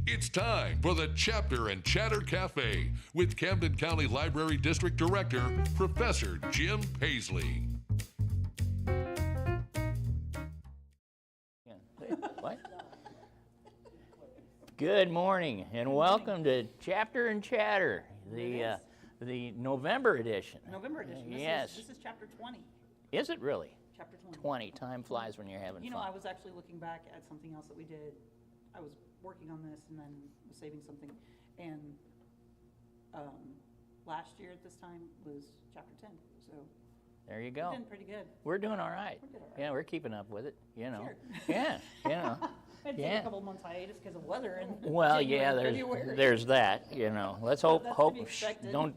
It's time for the Chapter and Chatter Cafe with Camden County Library District Director, Professor Jim Paisley. What? Good morning and welcome to Chapter and Chatter, the November edition. November edition. Yes. This is chapter 20. Is it really? Chapter 20. 20. Time flies when you're having You know, fun. I was actually looking back at something else that we did. I was working on this and then was saving something. And last year at this time was chapter 10. So There you go. we're doing pretty good. We're doing all right. We're doing all right. Yeah, we're keeping up with it, you know. Sure. Yeah, you know. I'd take a couple months hiatus because of weather and Well, January yeah, and February. there's that, you know. Let's hope That's to be shh, expected. don't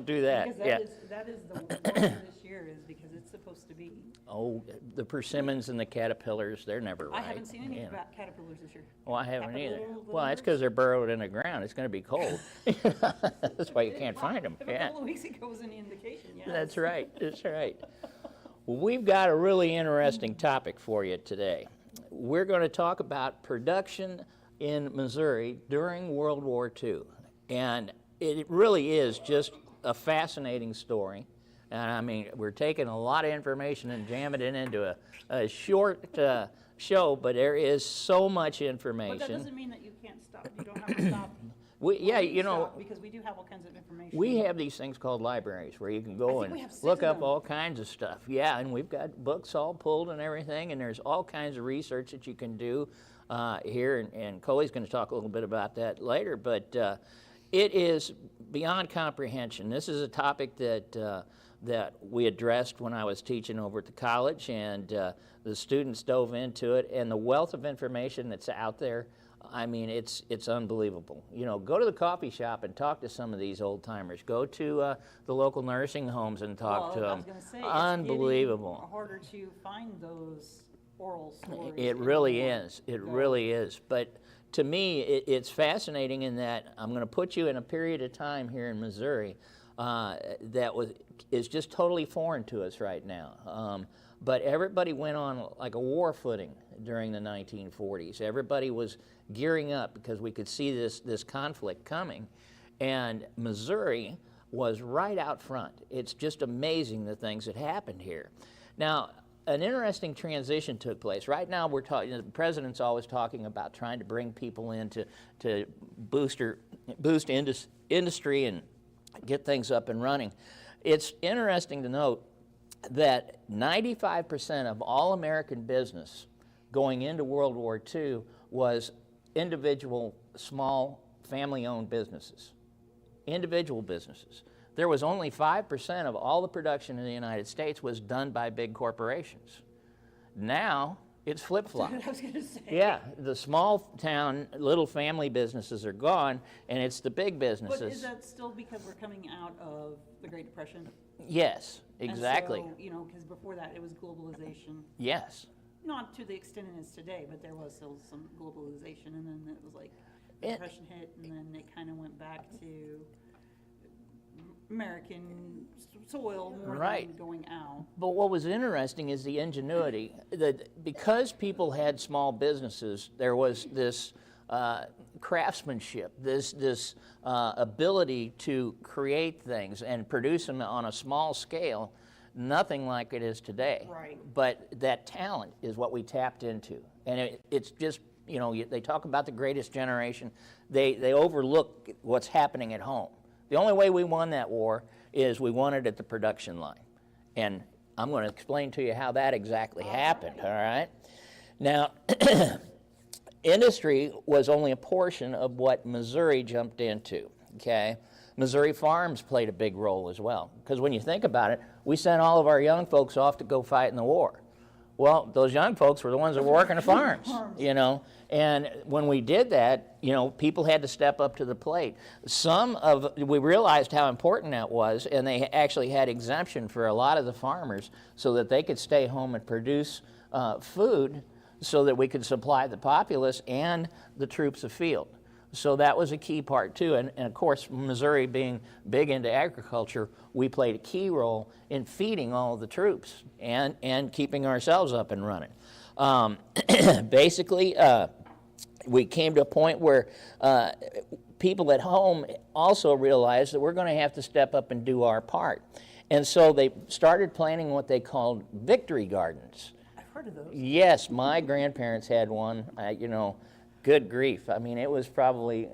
do that. Because Yeah. that is the one of this year is because it's supposed to be. Oh, the persimmons and the caterpillars, they're never right. I haven't seen any you know. caterpillars this year. Well, I haven't either. Caterpillar Well, it's livers? because they're burrowed in the ground. It's going to be cold. That's why you can't find them. If a Yeah, couple of weeks ago was any indication, yes. that's right. That's right. Well, we've got a really interesting topic for you today. We're going to talk about production in Missouri during World War II. And it really is just a fascinating story. And I mean, we're taking a lot of information and jamming it into a short show, but there is so much information. But that doesn't mean that you can't stop. You don't have to stop. Yeah, Or you know, stop, because we do have all kinds of information. we have these things called libraries where you can go think and we have 6 look of up them. all kinds of stuff. Yeah, and we've got books all pulled and everything, and there's all kinds of research that you can do here, and Coley's going to talk a little bit about that later, but it is beyond comprehension. This is a topic that we addressed when I was teaching over at the college, and the students dove into it, and the wealth of information that's out there, I mean, it's unbelievable. You know, go to the coffee shop and talk to some of these old timers. Go to the local nursing homes and talk to I them. was going to say, Unbelievable. It's getting harder to find those oral stories. It really anymore. is. It really is. But to me, it's fascinating in that I'm going to put you in a period of time here in Missouri that is just totally foreign to us right now. But everybody went on like a war footing during the 1940s. Everybody was gearing up because we could see this conflict coming. And Missouri was right out front. It's just amazing the things that happened here. Now, an interesting transition took place. Right now, we're talking. The president's always talking about trying to bring people in to boost industry and get things up and running. It's interesting to note that 95% of all American business going into World War II was individual, small, family-owned businesses. Individual businesses. There was only 5% of all the production in the United States was done by big corporations. Now, it's flip-flopped. I was going to say. Yeah, the small town, little family businesses are gone, and it's the big businesses. But is that still because we're coming out of the Great Depression? Yes, exactly. And so, you know, because before that it was globalization. Yes. Not to the extent it is today, but there was still some globalization, and then it was like the It- Depression hit, and then it kind of went back to American soil more Right. than going out. But what was interesting is the ingenuity. That because people had small businesses, there was this craftsmanship, this ability to create things and produce them on a small scale, nothing like it is today. Right. But that talent is what we tapped into. And it's just, you know, they talk about the greatest generation. They overlook what's happening at home. The only way we won that war is we won it at the production line. And I'm going to explain to you how that exactly happened, all right? Now, industry was only a portion of what Missouri jumped into, okay? Missouri farms played a big role as well. Because when you think about it, we sent all of our young folks off to go fight in the war. Well, those young folks were the ones that were working the farms, you know. And when we did that, you know, people had to step up to the plate. We realized how important that was, and they actually had exemption for a lot of the farmers so that they could stay home and produce food so that we could supply the populace and the troops afield. So that was a key part too. And of course, Missouri being big into agriculture, we played a key role in feeding all of the troops and keeping ourselves up and running. Basically, we came to a point where people at home also realized that we're going to have to step up and do our part. And so they started planting what they called victory gardens. I've heard of those. Yes, my grandparents had one. You know, good grief. I mean, it was probably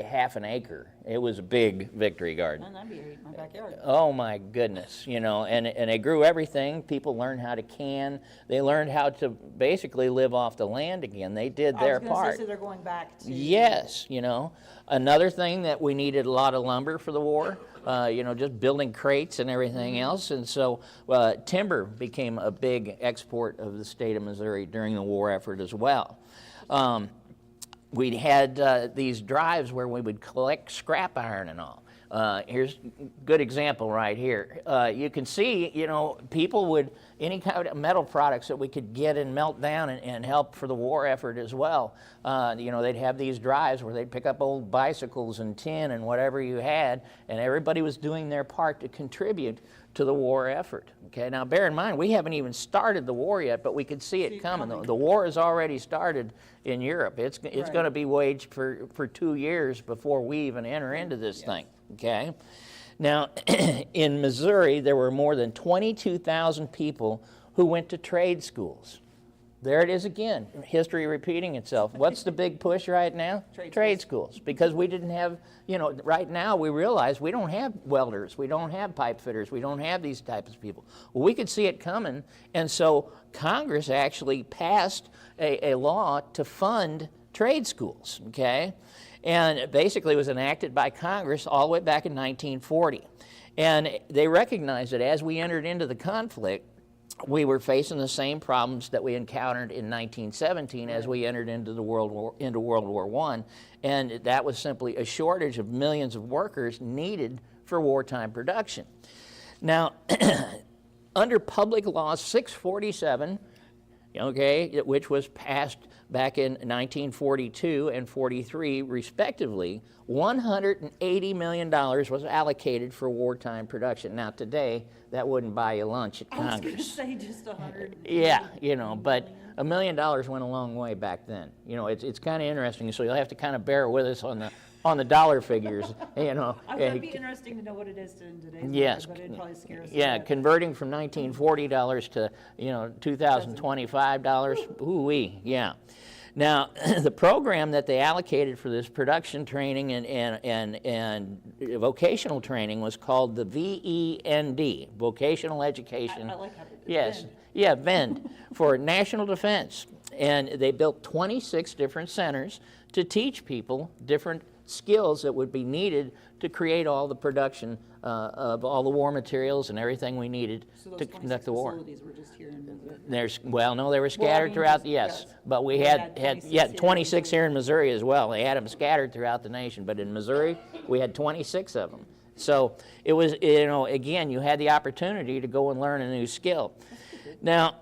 half an acre. It was a big victory garden. And that'd be in my backyard. Oh my goodness, you know, and they grew everything. People learned how to can. They learned how to basically live off the land again. They did their part. So they're going back to... Yes, you know. Another thing that we needed a lot of lumber for the war, you know, just building crates and everything else. And so timber became a big export of the state of Missouri during the war effort as well. We had these drives where we would collect scrap iron and all. Here's a good example right here. You can see, you know, people would, any kind of metal products that we could get and melt down and help for the war effort as well. You know, they'd have these drives where they'd pick up old bicycles and tin and whatever you had, and everybody was doing their part to contribute to the war effort. Okay, now bear in mind, we haven't even started the war yet, but we could see it coming. The war has already started in Europe. It's Right. going to be waged for 2 years before we even enter into this thing. Okay, now in Missouri there were more than 22,000 people who went to trade schools. There it is again, history repeating itself. What's the big push right now? Trade schools. Because we didn't have, you know, right now we realize we don't have welders, we don't have pipe fitters, we don't have these types of people. Well, we could see it coming, and so Congress actually passed a law to fund trade schools, okay? And basically it was enacted by Congress all the way back in 1940. And they recognized that as we entered into the conflict, we were facing the same problems that we encountered in 1917 as we entered into World War I, and that was simply a shortage of millions of workers needed for wartime production. Now, under Public Law 647, okay, which was passed back in 1942 and 43 respectively, $180 million was allocated for wartime production. Now today, that wouldn't buy you lunch at Congress. I was going to say just 100. Yeah, you know, but $1 million went a long way back then. You know, it's kind of interesting, so you'll have to kind of bear with us on the dollar figures, you know. It'd be interesting to know what it is in today's yes, market, but it'd probably scare us. Yeah, converting from $1940 to, you know, $2025. Ooh-wee, yeah. Now, the program that they allocated for this production training and vocational training was called the VEND, Vocational Education. I like how they did Yes, VEND. yeah, VEND, for national defense. And they built 26 different centers to teach people different skills that would be needed to create all the production of all the war materials and everything we needed to conduct the war. Facilities were just here in Missouri. No, they were scattered throughout. Yes, but we had 26 here in Missouri as well. They had them scattered throughout the nation, but in Missouri we had 26 of them. So it was, you know, again, you had the opportunity to go and learn a new skill. Now,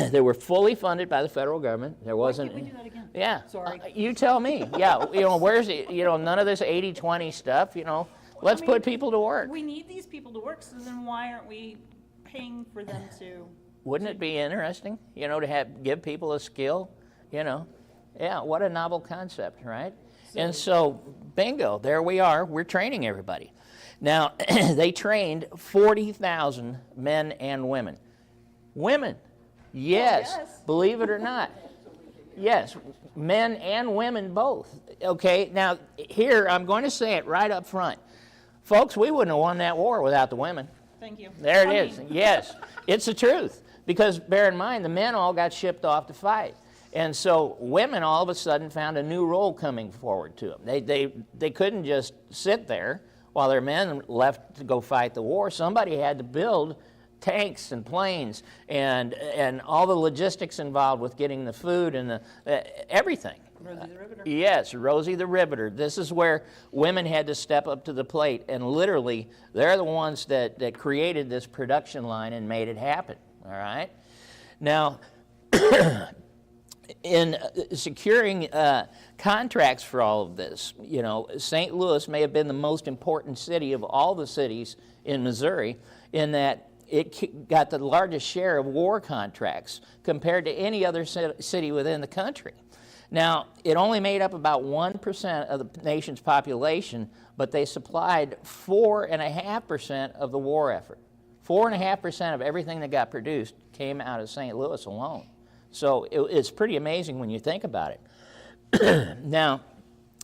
they were fully funded by the federal government. There wasn't. Why can't we do that again? Yeah. Sorry. You tell me. Yeah. You know, where's it? You know, none of this 80-20 stuff. You know, let's put people to work. We need these people to work, so then why aren't we paying for them to? Wouldn't it be interesting? You know, to give people a skill. You know, yeah. What a novel concept, right? And so, bingo. There we are. We're training everybody. Now, they trained 40,000 men and women. Women, yes, believe it or not. Yes, men and women both. Okay, now here I'm going to say it right up front. Folks, we wouldn't have won that war without the women. Thank you. There it is. Yes, it's the truth. Because bear in mind, the men all got shipped off to fight. And so women all of a sudden found a new role coming forward to them. They couldn't just sit there while their men left to go fight the war. Somebody had to build tanks and planes and all the logistics involved with getting the food and everything. Rosie the Riveter. Yes, Rosie the Riveter. This is where women had to step up to the plate, and literally they're the ones that created this production line and made it happen, all right? Now, in securing contracts for all of this, you know, St. Louis may have been the most important city of all the cities in Missouri in that it got the largest share of war contracts compared to any other city within the country. Now, it only made up about 1% of the nation's population, but they supplied 4.5% of the war effort. 4.5% of everything that got produced came out of St. Louis alone. So it's pretty amazing when you think about it. Now,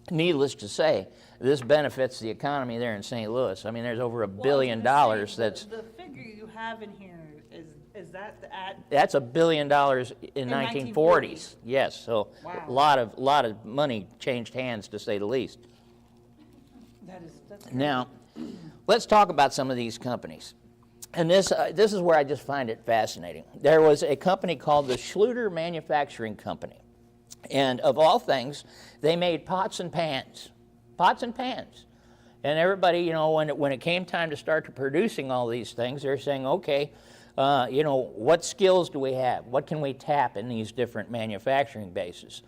needless to say, this benefits the economy there in St. Louis. I mean, there's over $1 billion that's... The figure you have in here, is that at... That's $1 billion in 1940s. Yes, so wow. a lot of money changed hands, to say the least. That's Now, let's talk about some of these companies. And this is where I just find it fascinating. There was a company called the Schluter Manufacturing Company. And of all things, they made pots and pans. Pots and pans. And everybody, you know, when it came time to start producing all these things, they're saying, okay, you know, what skills do we have? What can we tap in these different manufacturing bases?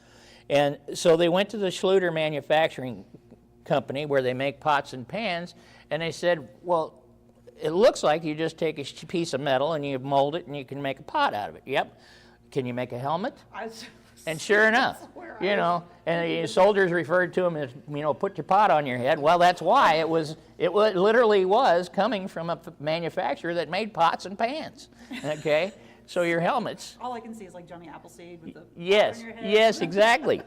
And so they went to the Schluter Manufacturing Company where they make pots and pans, and they said, well, it looks like you just take a piece of metal and you mold it and you can make a pot out of it. Yep. Can you make a helmet? And sure enough, you know, and the soldiers referred to them as, you know, put your pot on your head. Well, that's why it literally was coming from a manufacturer that made pots and pans. Okay, so your helmets. All I can see is like Johnny Appleseed with the pot yes, on your head. yes, exactly.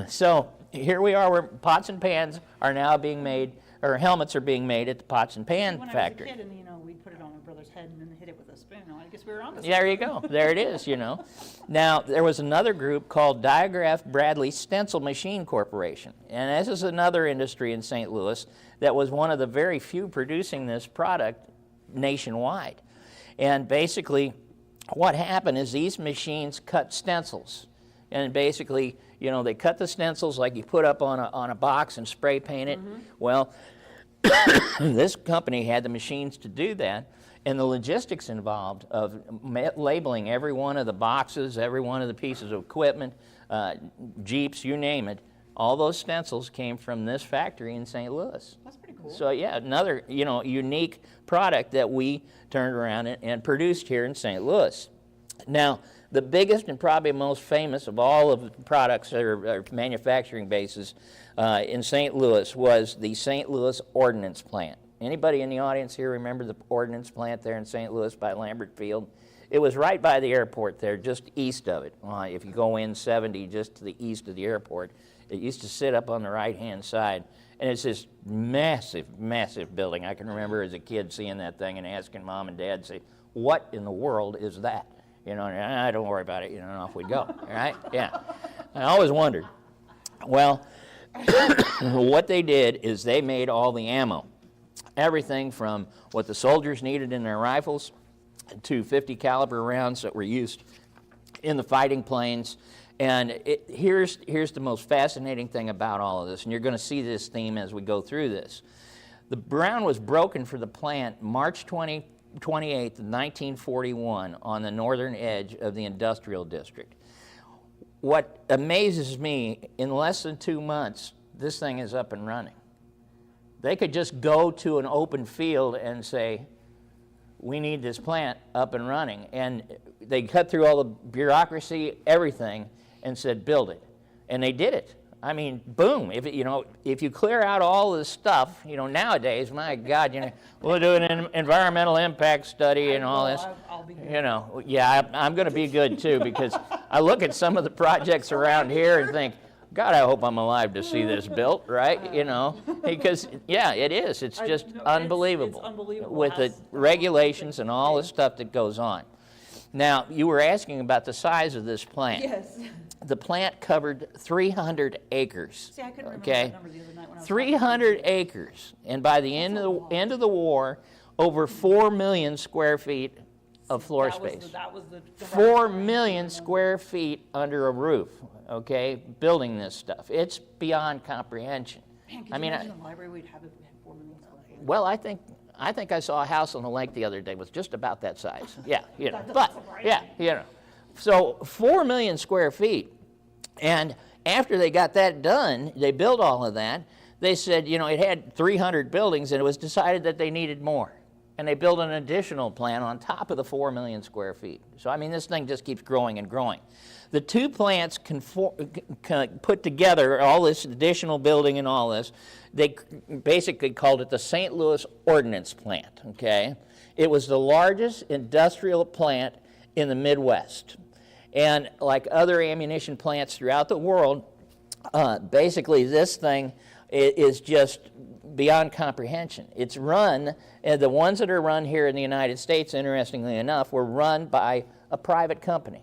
So here we are, where pots and pans are now being made, or helmets are being made at the pots and pan factory. When I was a kid, and you know, we'd put it on my brother's head and then hit it with a spoon. I guess we were on this. There you go. There it is, you know. Now, there was another group called Diagraph Bradley Stencil Machine Corporation. And this is another industry in St. Louis that was one of the very few producing this product nationwide. And basically, what happened is these machines cut stencils. And basically, you know, they cut the stencils like you put up on a box and spray paint it. Mm-hmm. Well, this company had the machines to do that, and the logistics involved of labeling every one of the boxes, every one of the pieces of equipment, Jeeps, you name it, all those stencils came from this factory in St. Louis. That's pretty cool. So yeah, another, you know, unique product that we turned around and produced here in St. Louis. Now, the biggest and probably most famous of all of the products that are manufacturing bases in St. Louis was the St. Louis Ordnance Plant. Anybody in the audience here remember the Ordnance Plant there in St. Louis by Lambert Field? It was right by the airport there, just east of it. If you go in 70, just to the east of the airport, it used to sit up on the right-hand side. And it's this massive, massive building. I can remember as a kid seeing that thing and asking Mom and Dad, say, what in the world is that? You know, and don't worry about it, you know, and off we'd go, right? Yeah. I always wondered. Well, what they did is they made all the ammo. Everything from what the soldiers needed in their rifles to 50 caliber rounds that were used in the fighting planes. And here's the most fascinating thing about all of this, and you're going to see this theme as we go through this. The ground was broken for the plant March 28th, 1941 on the northern edge of the industrial district. What amazes me, in less than 2 months, this thing is up and running. They could just go to an open field and say, we need this plant up and running. And they cut through all the bureaucracy, everything, and said, build it. And they did it. I mean, boom. If you clear out all this stuff, you know, nowadays, my God, you know, we'll do an environmental impact study and all this. I'll be good. You know, yeah, I'm going to be good too, because I look at some of the projects around here and think, God, I hope I'm alive to see this built, right? You know, because, yeah, it is. It's just unbelievable. It's unbelievable. With the regulations and all the stuff that goes on. Now, you were asking about the size of this plant. Yes. The plant covered 300 acres. See, I couldn't remember that number the other night when I was 300 acres. And by the end of the war, over 4 million square feet of floor space. That was the 4 million square feet under a roof, okay, building this stuff. It's beyond comprehension. Man, could you imagine the library we'd have if we had 4 million square feet? Well, I think I saw a house on the lake the other day with just about that size. Yeah, you know, That doesn't but surprise yeah, me. you know, So 4 million square feet. And after they got that done, they built all of that, they said, you know, it had 300 buildings, and it was decided that they needed more. And they built an additional plant on top of the 4 million square feet. So, I mean, this thing just keeps growing and growing. The two plants put together, all this additional building and all this, they basically called it the St. Louis Ordnance Plant, okay? It was the largest industrial plant in the Midwest. And like other ammunition plants throughout the world, basically this thing is just beyond comprehension. It's run, the ones that are run here in the United States, interestingly enough, were run by a private company.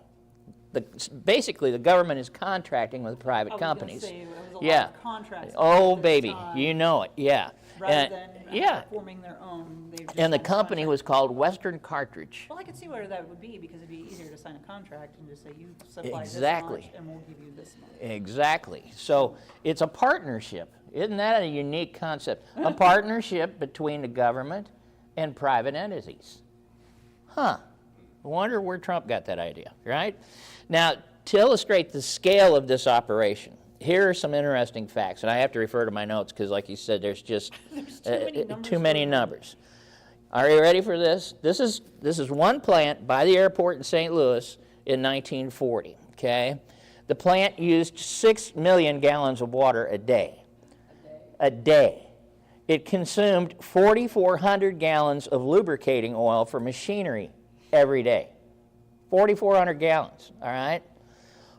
Basically, the government is contracting with private companies. Say, there was a yeah. lot of contracts oh, baby, you know it. Yeah. Rather than forming their own. And the company was called Western Cartridge. Well, I could see where that would be, because it'd be easier to sign a contract and just say, you supply exactly. this much and we'll give you this much. Exactly. So it's a partnership. Isn't that a unique concept? A partnership between the government and private entities. Huh. I wonder where Trump got that idea, right? Now, to illustrate the scale of this operation, here are some interesting facts, and I have to refer to my notes because, like you said, there's just too many numbers. Are you ready for this? This is one plant by the airport in St. Louis in 1940, okay? The plant used 6 million gallons of water a day. A day. It consumed 4,400 gallons of lubricating oil for machinery every day. 4,400 gallons, all right?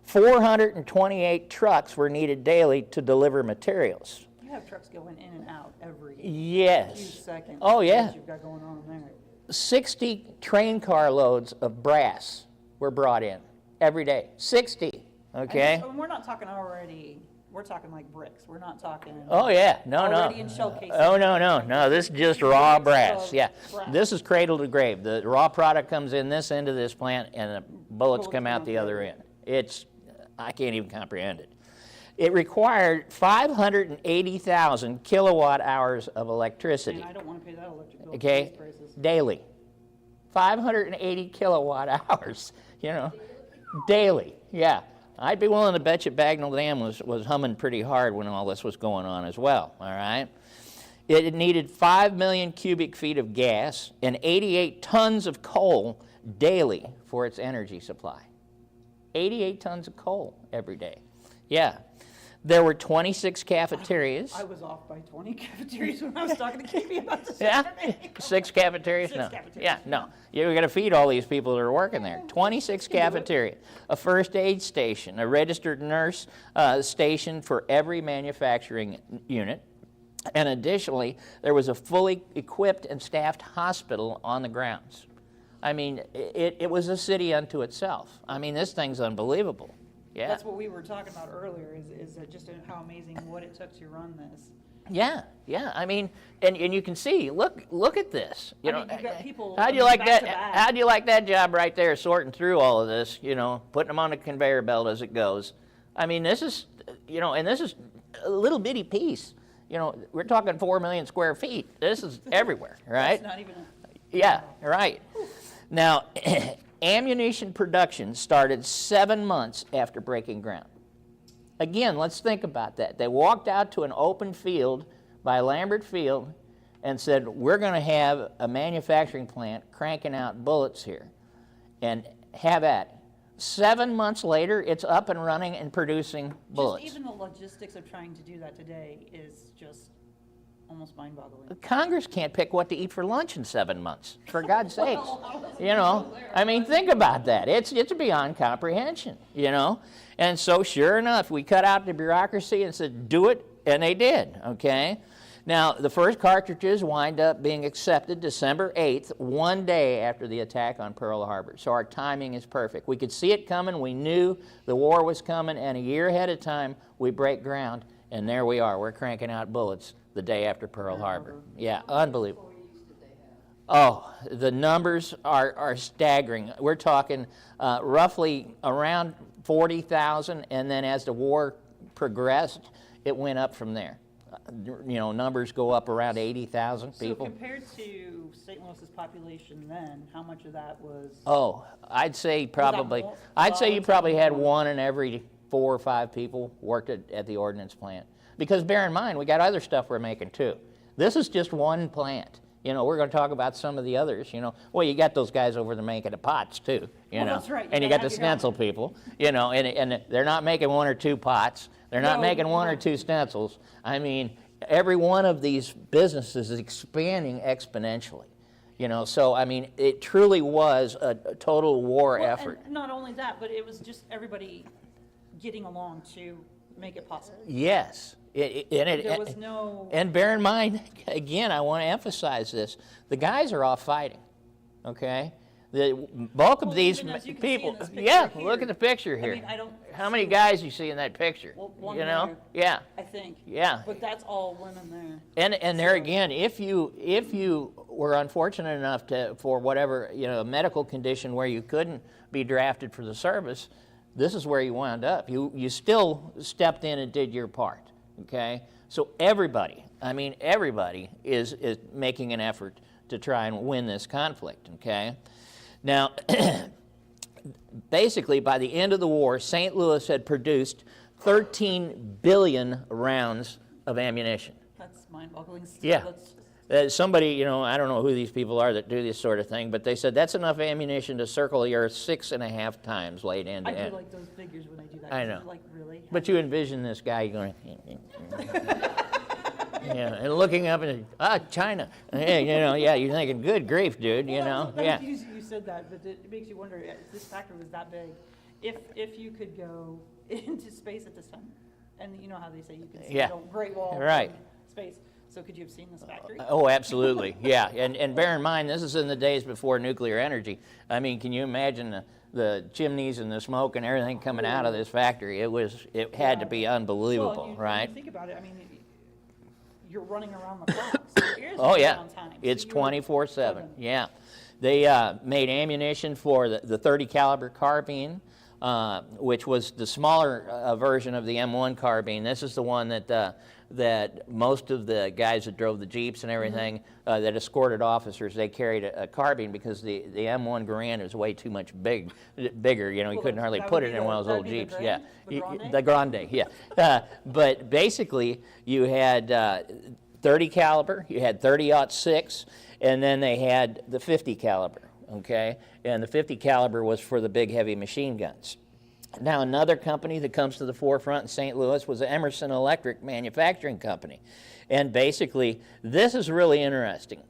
428 trucks were needed daily to deliver materials. You have trucks going in and out every few seconds. Oh, yeah. What you've got going on there. 60 train car loads of brass were brought in every day. 60, okay? And we're not talking already, we're talking like bricks. We're not talking. Oh, yeah. No. Already in shell casing. Oh, no. This is just raw brass. Yeah. Brass. This is cradle to grave. The raw product comes in this end of this plant, and the bullets come out the other end. I can't even comprehend it. It required 580,000 kilowatt hours of electricity. Man, I don't want to pay that electric bill. Okay, daily. 580 kilowatt hours, you know, daily. Yeah. I'd be willing to bet you Bagnell Dam was humming pretty hard when all this was going on as well, all right? It needed 5 million cubic feet of gas and 88 tons of coal daily for its energy supply. 88 tons of coal every day. Yeah. There were 26 cafeterias. I was off by 20 cafeterias when I was talking to Katie about this. Yeah? 6 cafeterias? Six No. cafeterias. Yeah, no. You've got to feed all these people that are working there. 26 cafeterias, a first aid station, a registered nurse station for every manufacturing unit. And additionally, there was a fully equipped and staffed hospital on the grounds. I mean, it was a city unto itself. I mean, this thing's unbelievable. Yeah. That's what we were talking about earlier, is just how amazing what it took to run this. Yeah. I mean, and you can see, look at this. You know, you've got people how'd you like back that? to back. How'd you like that job right there, sorting through all of this? You know, putting them on a conveyor belt as it goes. I mean, this is, you know, and this is a little bitty piece. You know, we're talking 4 million square feet. This is everywhere, right? That's not even. Yeah, right. Now, ammunition production started 7 months after breaking ground. Again, let's think about that. They walked out to an open field by Lambert Field and said, we're going to have a manufacturing plant cranking out bullets here, and have at it. 7 months later, it's up and running and producing bullets. Just even the logistics of trying to do that today is just almost mind-boggling. Congress can't pick what to eat for lunch in 7 months, for God's sakes. You know, I mean, think about that. It's beyond comprehension, you know. And so, sure enough, we cut out the bureaucracy and said, do it, and they did, okay? Now, the first cartridges wind up being accepted December 8th, 1 day after the attack on Pearl Harbor. So our timing is perfect. We could see it coming. We knew the war was coming, and a year ahead of time, we break ground, and there we are. We're cranking out bullets the day after Pearl Harbor. Yeah, unbelievable. Oh, the numbers are staggering. We're talking roughly around 40,000, and then as the war progressed, it went up from there. numbers go up around 80,000 people. So compared to St. Louis's population then, how much of that was? Oh, I'd say more? you probably had one in every 4 or 5 people worked at the Ordnance Plant. Because bear in mind, we got other stuff we're making too. This is just one plant. We're going to talk about some of the others, Well, you got those guys over there making the pots too, That's right. And you got the stencil people, and they're not making 1 or 2 pots. They're not making 1 or 2 stencils. I mean, every one of these businesses is expanding exponentially. So I mean, it truly was a total war effort. And not only that, but it was just everybody getting along to make it possible. Yes. There was no... And bear in mind, again, I want to emphasize this. The guys are off fighting, okay? The bulk of these people... Yeah, here, look at the picture here. I mean, I don't... How many guys you see in that picture? Well, one there, yeah. I think. Yeah. But that's all women there. And there again, if you were unfortunate enough for whatever, a medical condition where you couldn't be drafted for the service, this is where you wound up. You still stepped in and did your part. Okay, so everybody is making an effort to try and win this conflict. Okay, now basically by the end of the war, St. Louis had produced 13 billion rounds of ammunition. That's mind-boggling. Yeah. Somebody, I don't know who these people are that do this sort of thing, but they said that's enough ammunition to circle the earth 6.5 times laid end to end. I do like those figures when I do that. I know. Like, really? But you envision this guy going, and looking up and, China. You're thinking, good grief, dude, yeah. You said that, but it makes you wonder, if this factory was that big, if you could go into space at this time, and you know how they say you can see the Great Wall from space. So could you have seen this factory? Oh, absolutely, yeah. And bear in mind, this is in the days before nuclear energy. I mean, can you imagine the chimneys and the smoke and everything coming out of this factory? It had to be unbelievable, right? When you think about it, I mean, you're running around the clock. So your ears oh, yeah. On time. It's 24/7, yeah. They made ammunition for the 30 caliber carbine, which was the smaller version of the M1 carbine. This is the one that most of the guys that drove the Jeeps and everything, that escorted officers, they carried a carbine because the M1 Garand is way too much bigger. You couldn't hardly put it in one of those old Jeeps. Yeah, the Grande, yeah. But basically, you had 30 caliber, you had 30-06, and then they had the 50 caliber. Okay, and the 50 caliber was for the big heavy machine guns. Now, another company that comes to the forefront in St. Louis was the Emerson Electric manufacturing company. And basically, this is really interesting.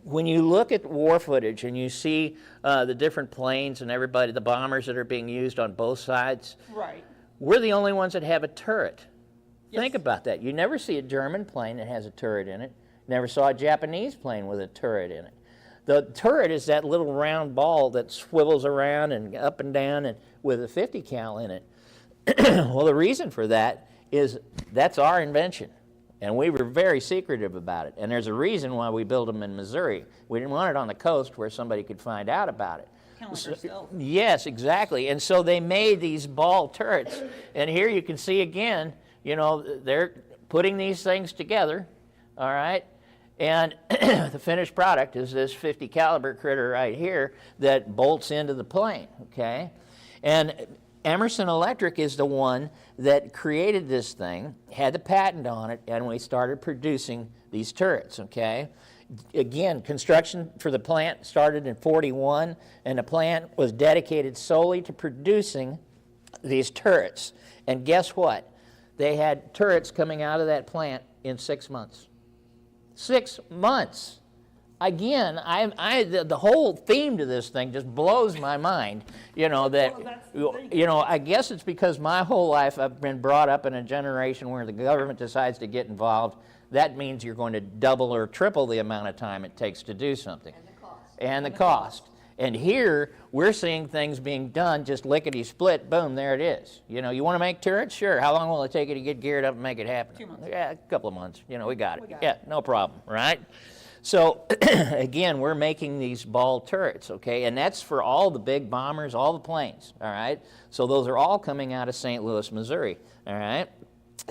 When you look at war footage and you see the different planes and everybody, the bombers that are being used on both sides, right? We're the only ones that have a turret. Yes. Think about that. You never see a German plane that has a turret in it. Never saw a Japanese plane with a turret in it. The turret is that little round ball that swivels around and up and down and with a 50 cal in it. Well, the reason for that is that's our invention, and we were very secretive about it. And there's a reason why we built them in Missouri. We didn't want it on the coast where somebody could find out about it. Kind of like yourself. Yes, exactly. And so they made these ball turrets. And here you can see again, they're putting these things together, all right? And the finished product is this 50 caliber critter right here that bolts into the plane, okay? And Emerson Electric is the one that created this thing, had the patent on it, and we started producing these turrets, okay? Again, construction for the plant started in '41, and the plant was dedicated solely to producing these turrets. And guess what? They had turrets coming out of that plant in 6 months. 6 months. Again, the whole theme to this thing just blows my mind. I guess it's because my whole life I've been brought up in a generation where the government decides to get involved. That means you're going to double or triple the amount of time it takes to do something. And the cost. And here, we're seeing things being done just lickety-split, boom, there it is. You want to make turrets? Sure. How long will it take you to get geared up and make it happen? 2 months. Yeah, a couple of months. We got it. Yeah, no problem, right? So, again, we're making these ball turrets, okay? And that's for all the big bombers, all the planes, all right? So those are all coming out of St. Louis, Missouri, all right?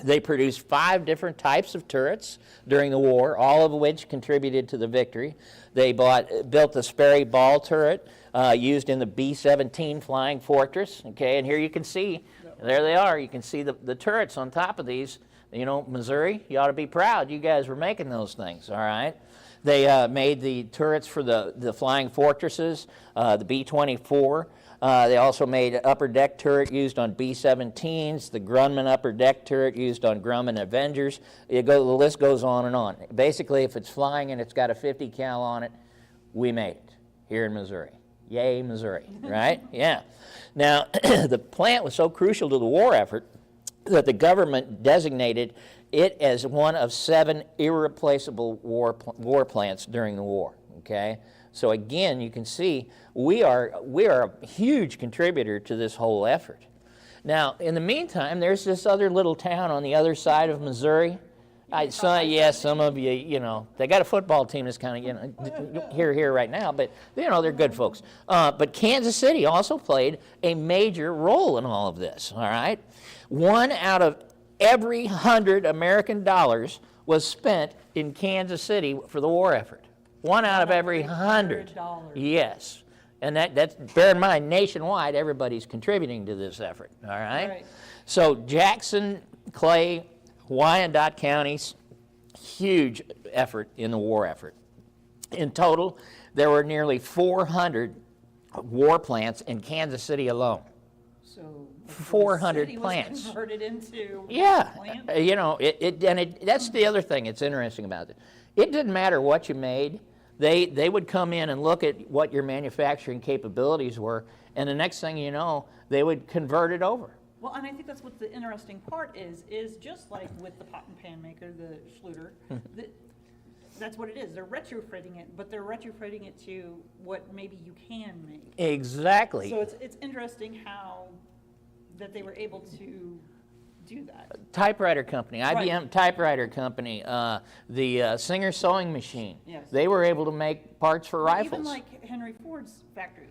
They produced 5 different types of turrets during the war, all of which contributed to the victory. They built the Sperry Ball turret used in the B-17 Flying Fortress. Okay, and here you can see, there they are. You can see the turrets on top of these. You know, Missouri, you ought to be proud. You guys were making those things, all right? They made the turrets for the Flying Fortresses, the B-24. They also made an upper deck turret used on B-17s, the Grumman upper deck turret used on Grumman Avengers. The list goes on and on. Basically, if it's flying and it's got a 50 cal on it, we made it here in Missouri. Yay, Missouri, right? Yeah. Now, the plant was so crucial to the war effort that the government designated it as one of 7 irreplaceable war plants during the war, okay? So again, you can see we are a huge contributor to this whole effort. Now, in the meantime, there's this other little town on the other side of Missouri. Some of you, you know, they got a football team that's kind of, you know, here right now, but, you know, they're good folks. But Kansas City also played a major role in all of this, all right? 1 out of every 100 American dollars was spent in Kansas City for the war effort. 1 out of every 100. Yes. And that's, bear in mind, nationwide, everybody's contributing to this effort, all right? So Jackson, Clay, Wyandotte counties, huge effort in the war effort. In total, there were nearly 400 war plants in Kansas City alone. So 400 plants. Was converted into plant? You know, that's the other thing that's interesting about it. It didn't matter what you made. They would come in and look at what your manufacturing capabilities were, and the next thing you know, they would convert it over. Well, and I think that's what the interesting part is just like with the pot and pan maker, the Schluter, that's what it is. They're retrofitting it, but they're retrofitting it to what maybe you can make. Exactly. So it's interesting how that they were able to do that. Typewriter company, IBM typewriter company, the Singer sewing machine. Yes. They were able to make parts for rifles. Even like Henry Ford's factories.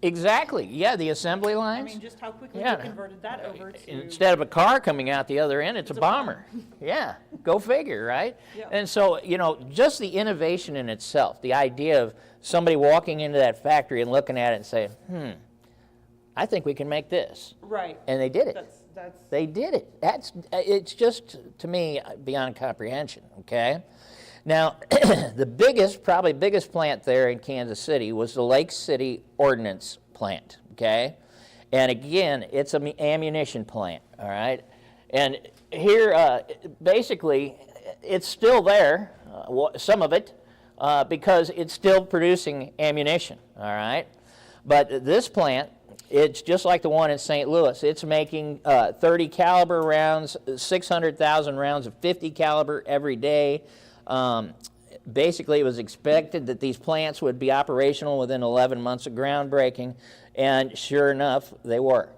Exactly. Yeah, the assembly lines. I mean, just how quickly they converted that over to... Instead of a car coming out the other end, it's a bomber. Yeah, go figure, right? Yeah. And so, you know, just the innovation in itself, the idea of somebody walking into that factory and looking at it and saying, I think we can make this. Right. And they did it. That's... They did it. It's just, to me, beyond comprehension, okay? Now, the probably biggest plant there in Kansas City was the Lake City Ordnance Plant, okay? And again, it's an ammunition plant, all right? And here, basically, it's still there, some of it, because it's still producing ammunition, all right? But this plant, it's just like the one in St. Louis. It's making 30 caliber rounds, 600,000 rounds of 50 caliber every day. Basically, it was expected that these plants would be operational within 11 months of groundbreaking, and sure enough, they were.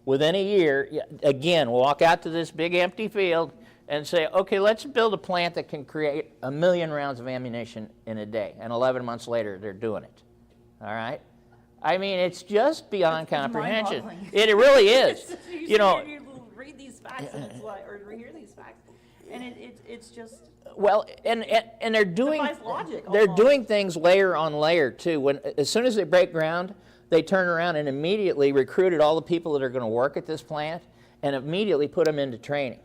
Within a year, again, walk out to this big empty field and say, okay, let's build a plant that can create 1 million rounds of ammunition in a day, and 11 months later, they're doing it. All right? I mean, it's just beyond comprehension. It really is. You know, read these facts and it's like, or hear these facts, and it's just... Well, and they're doing logic, they're doing things layer on layer too. As soon as they break ground, they turn around and immediately recruited all the people that are going to work at this plant and immediately put them into training.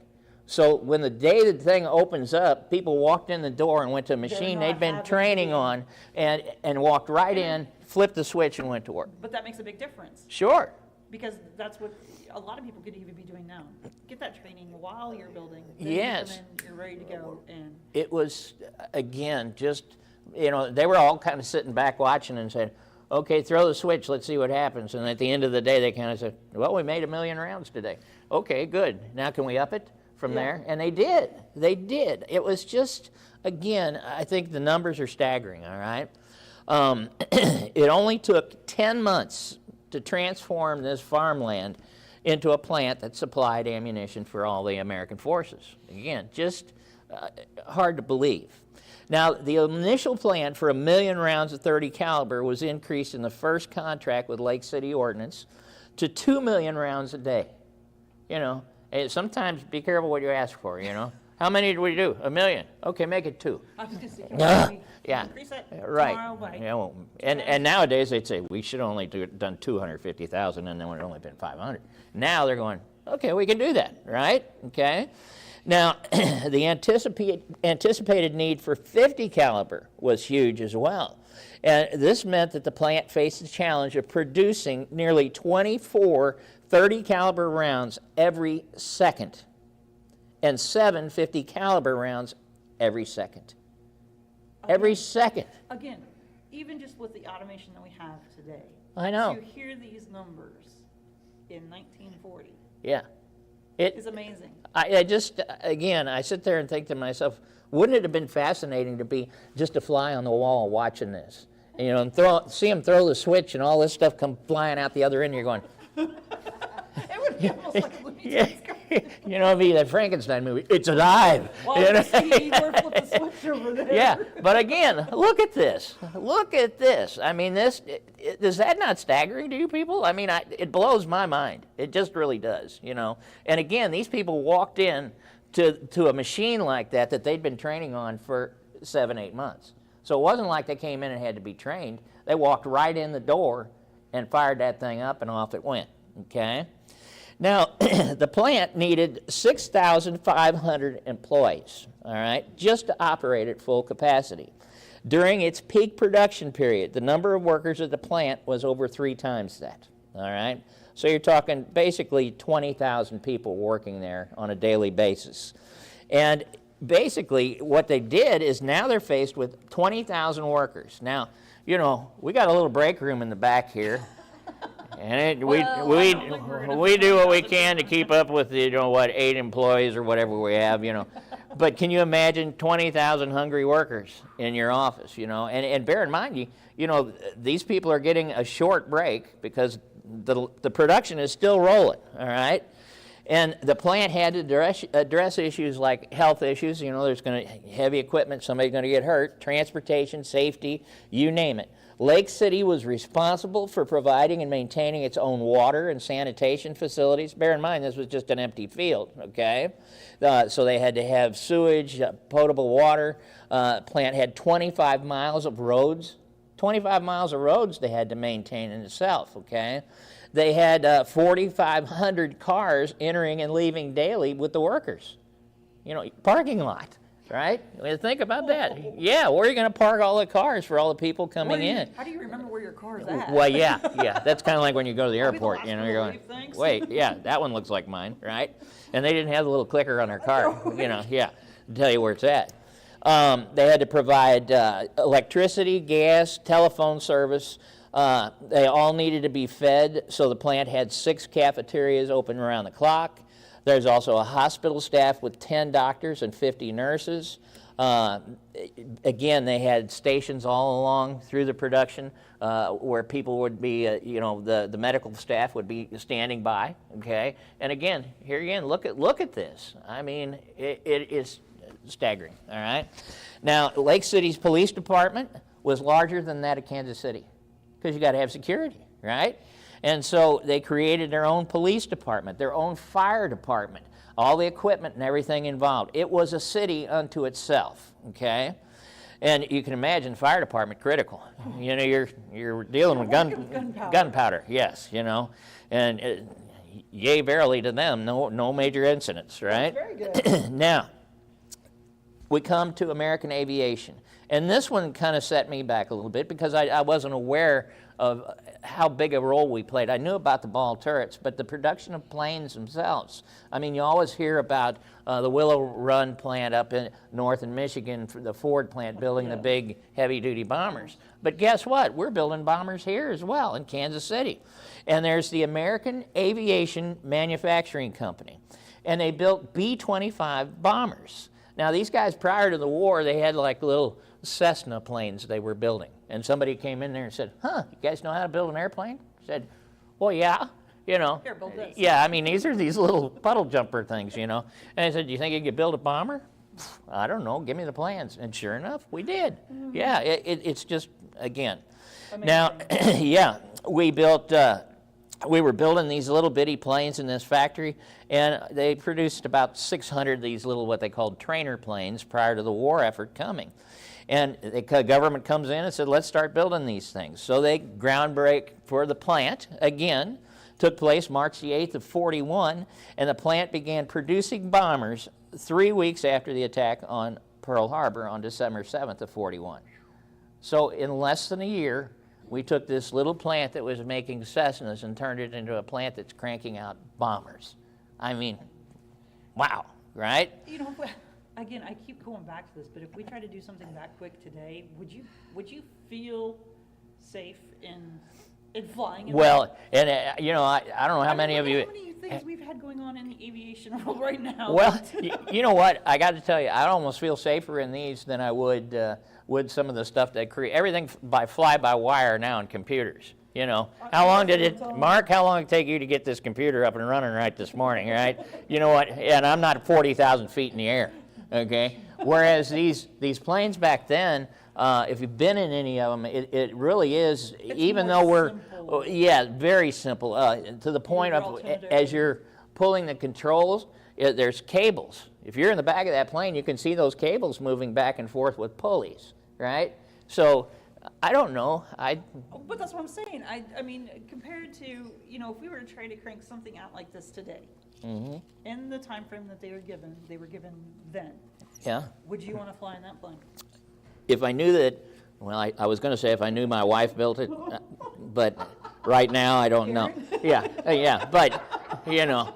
So when the day the thing opens up, people walked in the door and went to a machine they'd been training on and walked right in, flipped the switch, and went to work. But that makes a big difference. Sure. Because that's what a lot of people could even be doing now. Get that training while you're building. Yes. And then you're ready to go. And it was, again, just, you know, they were all kind of sitting back watching and said, okay, throw the switch, let's see what happens. And at the end of the day, they kind of said, well, we made 1 million rounds today. Okay, good. Now can we up it from there? And they did. They did. It was just, again, I think the numbers are staggering, all right? It only took 10 months to transform this farmland into a plant that supplied ammunition for all the American forces. Again, just hard to believe. Now, the initial plan for 1 million rounds of 30 caliber was increased in the first contract with Lake City Ordnance to 2 million rounds a day. You know, Sometimes be careful what you ask for, How many did we do? 1 million. Okay, make it 2. I was going to say, can we increase that tomorrow by? Yeah, well, and nowadays they'd say we should only done 250,000, and then would only been 500. Now they're going, okay, we can do that, right? Okay. Now, the anticipated need for 50 caliber was huge as well. And this meant that the plant faced the challenge of producing nearly 24 30 caliber rounds every second and 7 50 caliber rounds every second. Every second. Again, even just with the automation that we have today. I know. To hear these numbers in 1940. Yeah. It is amazing. I sit there and think to myself, wouldn't it have been fascinating to be just a fly on the wall watching this? And see them throw the switch and all this stuff come flying out the other end, and you're going, it would be almost like a Looney Tunes cartoon. It'd be that Frankenstein movie. It's alive. Well, we're flipping the switch over there. Yeah, but again, look at this. Look at this. I mean, is that not staggering to you people? I mean, it blows my mind. It just really does, And again, these people walked in to a machine like that they'd been training on for 7-8 months. So it wasn't like they came in and had to be trained. They walked right in the door and fired that thing up, and off it went, okay? Now, the plant needed 6,500 employees, all right, just to operate at full capacity. During its peak production period, the number of workers at the plant was over 3 times that, all right? So you're talking basically 20,000 people working there on a daily basis. And basically what they did is now they're faced with 20,000 workers. Now, we got a little break room in the back here. And we do what we can to keep up with 8 employees or whatever we have, But can you imagine 20,000 hungry workers in your office, And bear in mind, these people are getting a short break because the production is still rolling, all right? And the plant had to address issues like health issues. There's going to heavy equipment, somebody's going to get hurt, transportation, safety, you name it. Lake City was responsible for providing and maintaining its own water and sanitation facilities. Bear in mind, this was just an empty field, okay? So they had to have sewage, potable water. Plant had 25 miles of roads. 25 miles of roads they had to maintain in itself, okay? They had 4,500 cars entering and leaving daily with the workers. Parking lot. Right? I mean, think about that. Yeah, where are you going to park all the cars for all the people coming in? How do you remember where your car's at? Well, yeah. That's kind of like when you go to the airport. You're going, wait, yeah, that one looks like mine, right? And they didn't have the little clicker on their car, to tell you where it's at. They had to provide electricity, gas, telephone service. They all needed to be fed, so the plant had 6 cafeterias open around the clock. There's also a hospital staff with 10 doctors and 50 nurses. Again, they had stations all along through the production where people would be, the medical staff would be standing by, okay? And again, here again, look at this. I mean, it is staggering, all right? Now, Lake City's police department was larger than that of Kansas City because you got to have security, right? And so they created their own police department, their own fire department, all the equipment and everything involved. It was a city unto itself, okay? And you can imagine fire department critical. You're dealing with gunpowder, yes, and yay verily to them, no major incidents, right? That's very good. Now, we come to American Aviation. And this one kind of set me back a little bit because I wasn't aware of how big a role we played. I knew about the ball turrets, but the production of planes themselves. I mean, you always hear about the Willow Run plant up north in Michigan, the Ford plant building the big heavy-duty bombers. But guess what? We're building bombers here as well in Kansas City. And there's the American Aviation Manufacturing Company. And they built B-25 bombers. Now, these guys, prior to the war, they had like little Cessna planes they were building. And somebody came in there and said, you guys know how to build an airplane? I said, well, yeah, Here, build this. Yeah, I mean, these are these little puddle jumper things, And I said, do you think you could build a bomber? I don't know, give me the plans. And sure enough, we did. Mm-hmm. Yeah, it's just, again. Amazing. Now, we built we were building these little bitty planes in this factory, and they produced about 600 of these little, what they called trainer planes, prior to the war effort coming. And the government comes in and said, let's start building these things. So they ground break for the plant, again, took place March the 8th of 41, and the plant began producing bombers 3 weeks after the attack on Pearl Harbor on December 7th of 41. So in less than a year, we took this little plant that was making Cessnas and turned it into a plant that's cranking out bombers. I mean, wow, right? You know, again, I keep going back to this, but if we try to do something that quick today, would you feel safe in flying? Well, and you know, I don't know how many of you. How many things we've had going on in the aviation world right now? Well, you know what? I got to tell you, I almost feel safer in these than I would some of the stuff that create everything by fly-by-wire now in computers. You know, how long did it, Mark? How long did it take you to get this computer up and running right this morning? Right? You know what? And I'm not 40,000 feet in the air. Okay. Whereas these planes back then, if you've been in any of them, it really is. It's even though we're, simple. Yeah, very simple. To the point of as you're pulling the controls, there's cables. If you're in the back of that plane, you can see those cables moving back and forth with pulleys, right? So I don't know. But that's what I'm saying. I mean, compared to, you know, if we were to try to crank something out like this today, mm-hmm. in the time frame that they were given then. Yeah. Would you want to fly in that plane? If I knew that, well, I was going to say if I knew my wife built it, but right now I don't know. Yeah, but you know,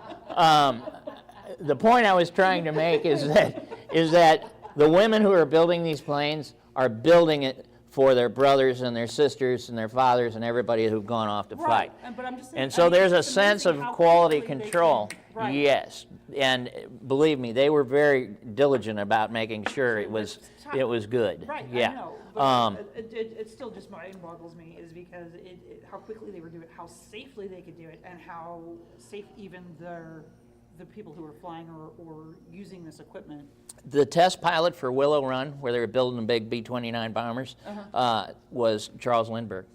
the point I was trying to make is that the women who are building these planes are building it for their brothers and their sisters and their fathers and everybody who've gone off to fight. But I'm just saying, and so there's a sense of quality control. Right. Yes, and believe me, they were very diligent about making sure it was good. Right. Yeah. I know, but it still just mind boggles me is because how quickly they were doing it, how safely they could do it, and how safe even the people who were flying or using this equipment. The test pilot for Willow Run, where they were building the big B-29 bombers, was Charles Lindbergh.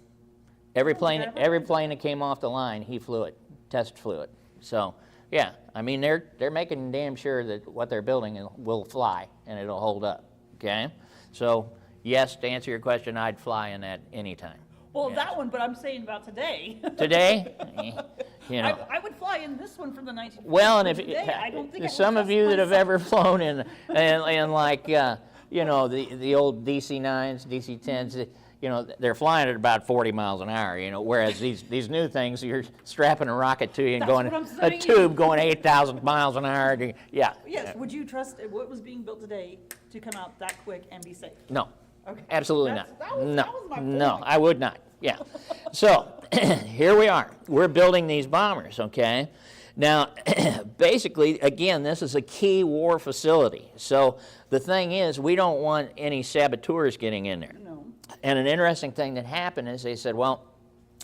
Every plane that came off the line, he flew it, test flew it. So, yeah, I mean, they're making damn sure that what they're building will fly and it'll hold up, okay? So, yes, to answer your question, I'd fly in that anytime. Well, yes. That one, but I'm saying about today. Today? You know. I would fly in this one from the 1950s. Well, and if some of you that have ever flown in like you know the old DC-9s, DC-10s, you know they're flying at about 40 miles an hour. You know, whereas these new things, you're strapping a rocket to you and going a tube going 8,000 miles an hour. Yeah. Yes. Would you trust what was being built today to come out that quick and be safe? No. Okay. Absolutely not. That was my point. No, I would not. Yeah. So here we are. We're building these bombers, okay? Now, basically, again, this is a key war facility. So the thing is, we don't want any saboteurs getting in there. No. And an interesting thing that happened is they said, well,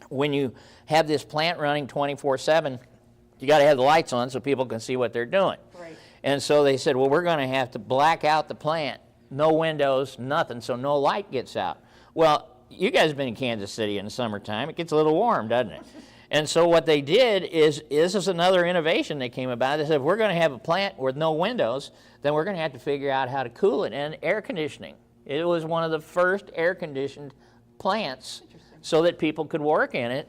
when you have this plant running 24/7, you got to have the lights on so people can see what they're doing. Right. And so they said, well, we're going to have to black out the plant. No windows, nothing, so no light gets out. Well, you guys have been in Kansas City in the summertime. It gets a little warm, doesn't it? And so what they did is this is another innovation that came about. They said, if we're going to have a plant with no windows, then we're going to have to figure out how to cool it. And air conditioning. It was one of the first air-conditioned plants so that people could work in it,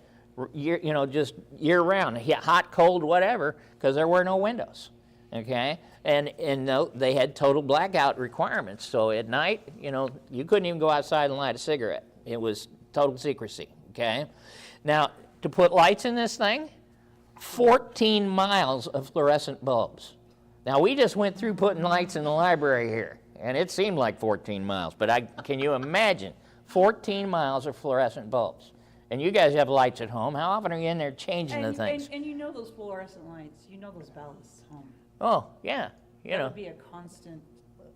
just year-round, hot, cold, whatever, because there were no windows, okay? And they had total blackout requirements. So at night, you couldn't even go outside and light a cigarette. It was total secrecy, okay? Now, to put lights in this thing, 14 miles of fluorescent bulbs. Now, we just went through putting lights in the library here, and it seemed like 14 miles. But can you imagine 14 miles of fluorescent bulbs? And you guys have lights at home. How often are you in there changing the things? And you know those fluorescent lights. You know those ballasts home. Oh, yeah. That would be a constant.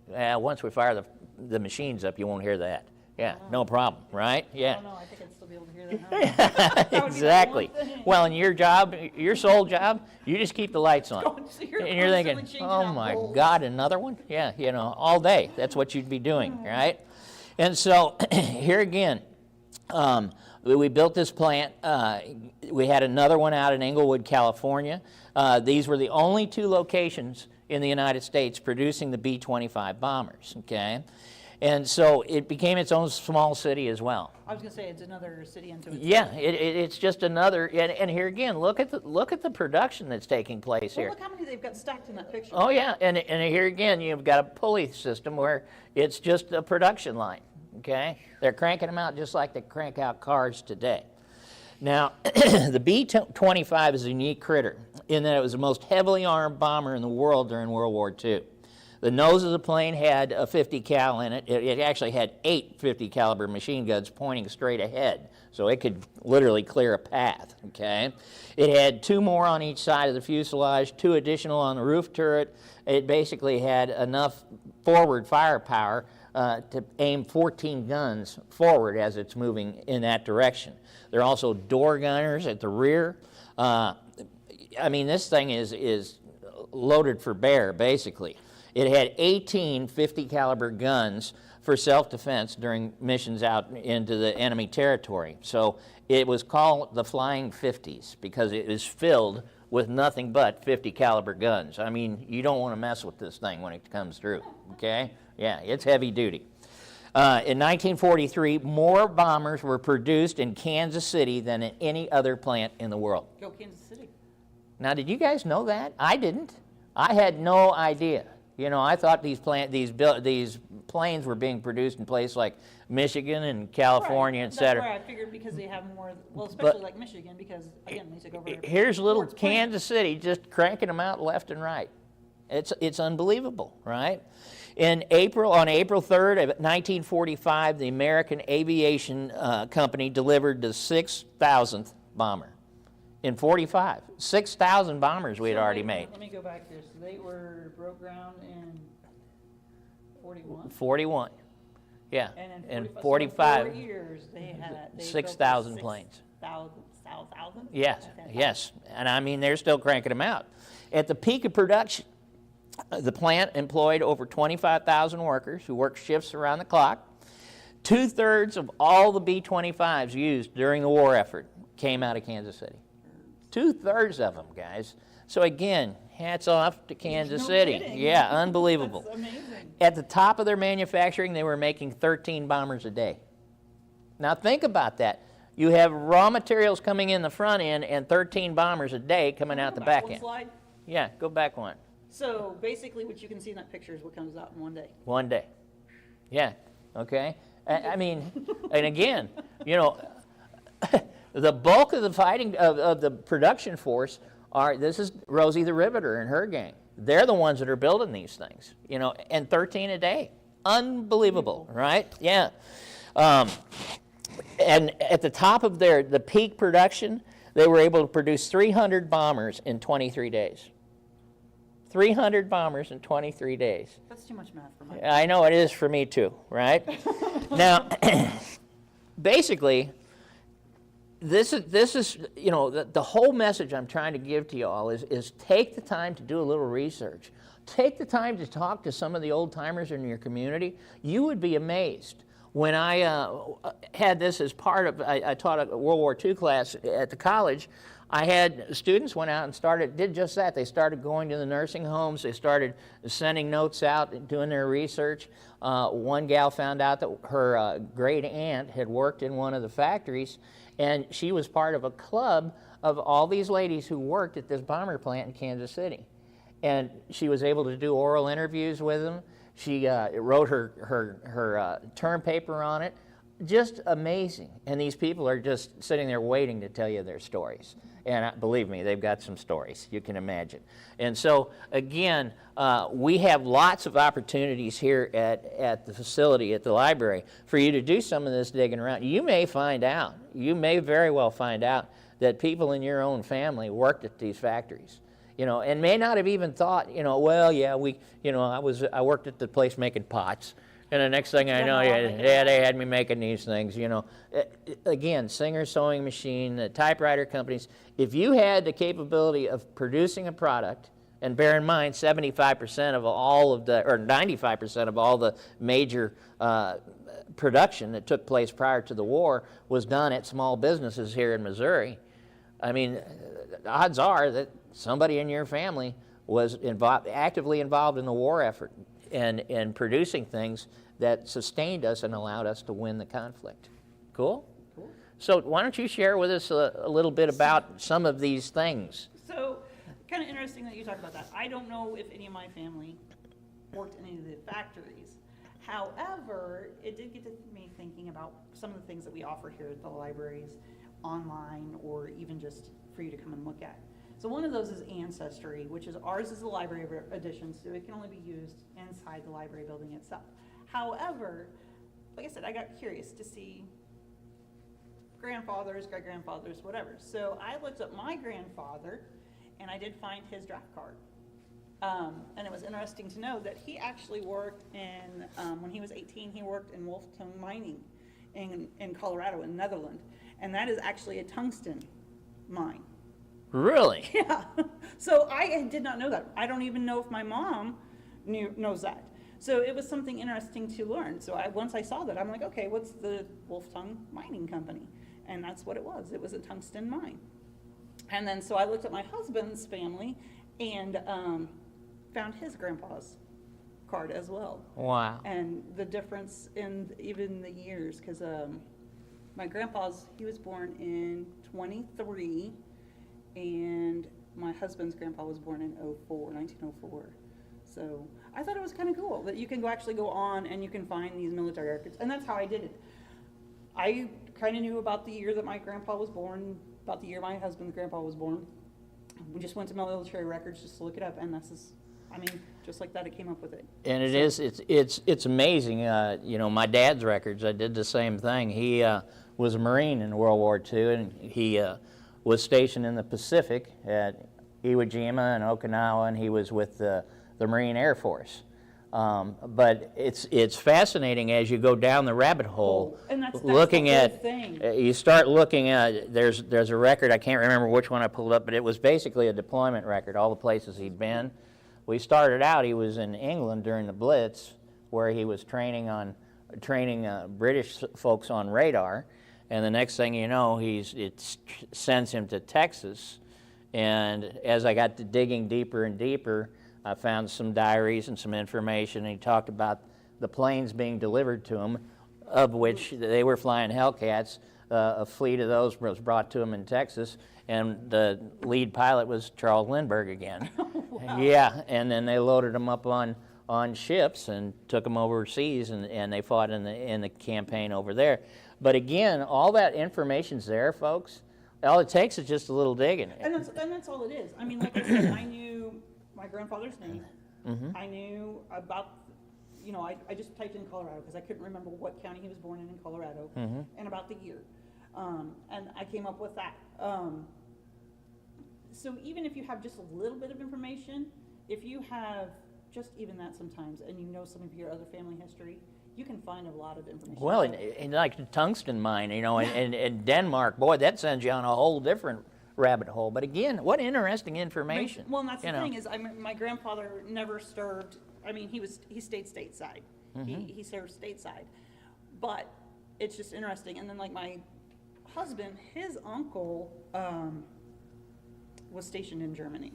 Once we fire the machines up, you won't hear that. Yeah, no problem, right? Yeah. I don't know. I think I'd still be able to hear that. Exactly. Well, in your job, your sole job, you just keep the lights on. So and you're thinking, oh my God, another one? Yeah, all day. That's what you'd be doing, right? And so here again, We built this plant. We had another one out in Inglewood, California. These were the only 2 locations in the United States producing the B-25 bombers, okay? And so it became its own small city as well. I was going to say it's another city unto itself. Yeah, it's just another, and here again, look at the production that's taking place here. Look how many they've got stacked in that picture. Oh yeah, and here again, you've got a pulley system where it's just a production line, okay? They're cranking them out just like they crank out cars today. Now, the B-25 is a unique critter in that it was the most heavily armed bomber in the world during World War II. The nose of the plane had a 50 cal in it. It actually had 8 50 caliber machine guns pointing straight ahead, so it could literally clear a path, okay? It had 2 more on each side of the fuselage, 2 additional on the roof turret. It basically had enough forward firepower to aim 14 guns forward as it's moving in that direction. There are also door gunners at the rear. I mean, this thing is loaded for bear, basically. It had 18 50 caliber guns for self-defense during missions out into the enemy territory. So it was called the Flying 50s because it was filled with nothing but 50 caliber guns. I mean, you don't want to mess with this thing when it comes through, okay? Yeah, it's heavy duty. In 1943, more bombers were produced in Kansas City than in any other plant in the world. Go Kansas City. Now, did you guys know that? I didn't. I had no idea. You know, I thought these planes were being produced in places like Michigan and California, right. et cetera. That's where I figured because they have more, well, especially like Michigan, because, again, they took over. Here's little Kansas City just cranking them out left and right. It's unbelievable, right? On April 3rd of 1945, the American Aviation Company delivered the 6,000th bomber. In 45, 6,000 bombers we had already made. Let me go back here. So they broke ground in 41. 41, yeah. And in 45. So 45, in 4 years, they 6,000 planes. 6,000? Yes, yes. And I mean, they're still cranking them out. At the peak of production, the plant employed over 25,000 workers who worked shifts around the clock. 2/3 of all the B-25s used during the war effort came out of Kansas City. 2/3 of them, guys. So again, hats off to Kansas City. Kidding. Yeah, unbelievable. That's amazing. At the top of their manufacturing, they were making 13 bombers a day. Now think about that. You have raw materials coming in the front end and 13 bombers a day coming out the back end. Slide. Yeah, go back one. So basically what you can see in that picture is what comes out in one day. One day. Yeah, okay. I mean, and again, you know, the bulk of the fighting, of the production force this is Rosie the Riveter and her gang. They're the ones that are building these things, you know, and 13 a day. Unbelievable, right? Yeah. And at the top of the peak production, they were able to produce 300 bombers in 23 days. 300 bombers in 23 days. That's too much math for my I know it is for me too, right? Now, basically, this is you know, the whole message I'm trying to give to you all is take the time to do a little research. Take the time to talk to some of the old timers in your community. You would be amazed. When I had this as part of, I taught a World War II class at the college, I had students went out and did just that. They started going to the nursing homes. They started sending notes out and doing their research. One gal found out that her great aunt had worked in one of the factories, and she was part of a club of all these ladies who worked at this bomber plant in Kansas City. And she was able to do oral interviews with them. She wrote her term paper on it. Just amazing. And these people are just sitting there waiting to tell you their stories. And believe me, they've got some stories, you can imagine. And so, again, we have lots of opportunities here at the facility, at the library, for you to do some of this digging around. You may very well find out that people in your own family worked at these factories. You know, and may not have even thought, you know, well, yeah, I worked at the place making pots. And the next thing I know, they had me making these things, you know. Again, Singer Sewing Machine, the typewriter companies, if you had the capability of producing a product, and bear in mind 75% of all of or 95% of all the major production that took place prior to the war was done at small businesses here in Missouri, I mean, odds are that somebody in your family was actively involved in the war effort and producing things that sustained us and allowed us to win the conflict. Cool? Cool. So why don't you share with us a little bit about some of these things? So, kind of interesting that you talk about that. I don't know if any of my family worked in any of the factories. However, it did get to me thinking about some of the things that we offer here at the libraries, online, or even just for you to come and look at. So one of those is Ancestry, which is ours is a library edition, so it can only be used inside the library building itself. However, like I said, I got curious to see grandfathers, great-grandfathers, whatever. So I looked up my grandfather, and I did find his draft card. And it was interesting to know that he actually worked in, when he was 18, he worked in Wolftown mining in Colorado, in Netherlands. And that is actually a tungsten mine. Really? Yeah. So I did not know that. I don't even know if my mom knows that. So it was something interesting to learn. So once I saw that, I'm like, okay, what's the Wolftown Mining Company? And that's what it was. It was a tungsten mine. And then so I looked at my husband's family and found his grandpa's card as well. Wow. And the difference in even the years, because my grandpa's, he was born in 23, and my husband's grandpa was born in 1904. So I thought it was kind of cool that you can actually go on and you can find these military records, and that's how I did it. I kind of knew about the year that my grandpa was born, about the year my husband's grandpa was born. We just went to military records just to look it up, and just like that, it came up with it. And it's amazing. You know, my dad's records, I did the same thing. He was a Marine in World War II, and he was stationed in the Pacific at Iwo Jima and Okinawa, and he was with the Marine Air Force. But it's fascinating as you go down the rabbit hole, and that's looking the at whole thing. You start looking at there's a record, I can't remember which one I pulled up, but it was basically a deployment record, all the places he'd been. We started out, he was in England during the Blitz, where he was training British folks on radar, and the next thing you know, it sends him to Texas. And as I got to digging deeper and deeper, I found some diaries and some information, and he talked about the planes being delivered to him, of which they were flying Hellcats. A fleet of those was brought to him in Texas, and the lead pilot was Charles Lindbergh again. Wow. Yeah, and then they loaded him up on ships and took him overseas, and they fought in the campaign over there. But again, all that information's there, folks. All it takes is just a little digging. And that's all it is. I mean, like I said, I knew my grandfather's name. Mm-hmm. I knew about, I just typed in Colorado because I couldn't remember what county he was born in Colorado, mm-hmm. and about the year. And I came up with that. So even if you have just a little bit of information, if you have just even that sometimes, and you know some of your other family history, you can find a lot of information. Well, and like the tungsten mine, in Denmark, boy, that sends you on a whole different rabbit hole. But again, what interesting information. Well, and that's the thing is, my grandfather never served. I mean, he stayed stateside. Mm-hmm. He served stateside, but it's just interesting. And then like my husband, his uncle was stationed in Germany.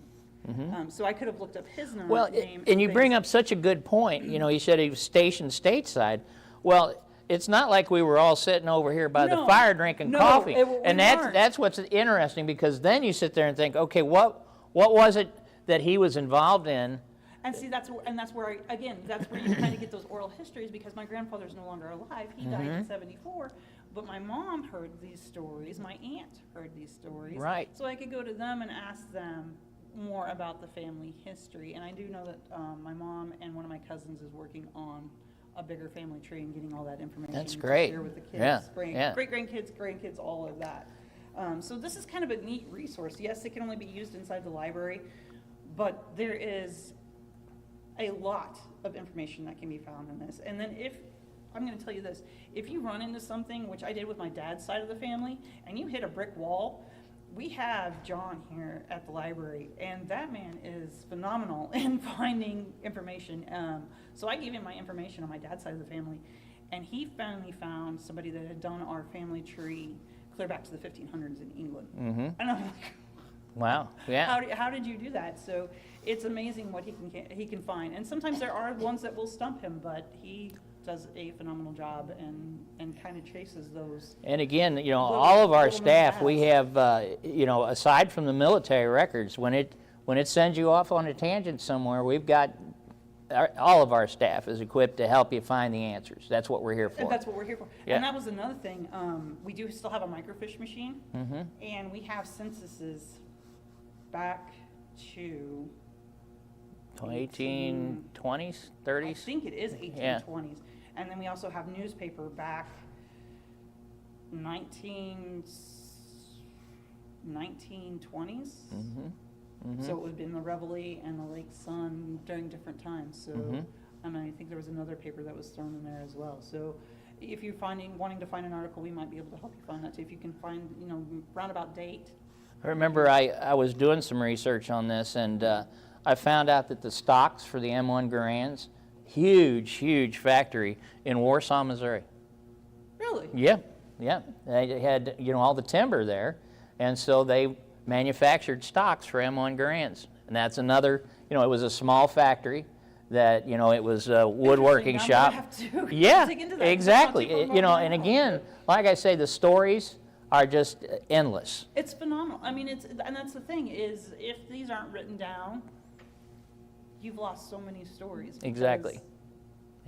Mm-hmm. So I could have looked up his name. Well, and you bring up such a good point. He said he was stationed stateside. Well, it's not like we were all sitting over here by the fire drinking coffee. And that's what's interesting, because then you sit there and think, okay, what was it that he was involved in? And see, that's where you kind of get those oral histories, because my grandfather's no longer alive. He died in 1974. But my mom heard these stories. My aunt heard these stories. Right. So I could go to them and ask them more about the family history. And I do know that my mom and one of my cousins is working on a bigger family tree and getting all that information. That's great. Here with the kids, Yeah. Great-grandkids, all of that. So this is kind of a neat resource. Yes, it can only be used inside the library, but there is a lot of information that can be found in this. And then I'm going to tell you this, if you run into something, which I did with my dad's side of the family, and you hit a brick wall, we have John here at the library, and that man is phenomenal in finding information. So I gave him my information on my dad's side of the family, And he finally found somebody that had done our family tree clear back to the 1500s in England. Mm-hmm. And I'm like, Wow. Yeah. how did you do that? So it's amazing what he can find. And sometimes there are ones that will stump him, but he does a phenomenal job and kind of chases those. And again, you know, all of our staff, we have, you know, aside from the military records, when it sends you off on a tangent somewhere, we've got all of our staff is equipped to help you find the answers. That's what we're here for. That's what we're here for. Yeah. And that was another thing. We do still have a microfiche machine, Mm-hmm. and we have censuses back to 1820s, 30s? I think it is 1820s. Yeah. And then we also have newspaper back 1920s. Mm-hmm. Mm-hmm. So it would have been the Reveille and the Lake Sun during different times. So, Mhm. and I think there was another paper that was thrown in there as well. So if you're wanting to find an article, we might be able to help you find that too. If you can find, you know, roundabout date. I remember I was doing some research on this, and I found out that the stocks for the M1 Garands, huge factory in Warsaw, Missouri. Really? Yeah. They had, you know, all the timber there, and so they manufactured stocks for M1 Garands. And that's another, you know, it was a small factory that, you know, it was a woodworking shop. Yeah, exactly. You know, and again, like I say, the stories are just endless. It's phenomenal. I mean, and that's the thing is, if these aren't written down, you've lost so many stories. Exactly.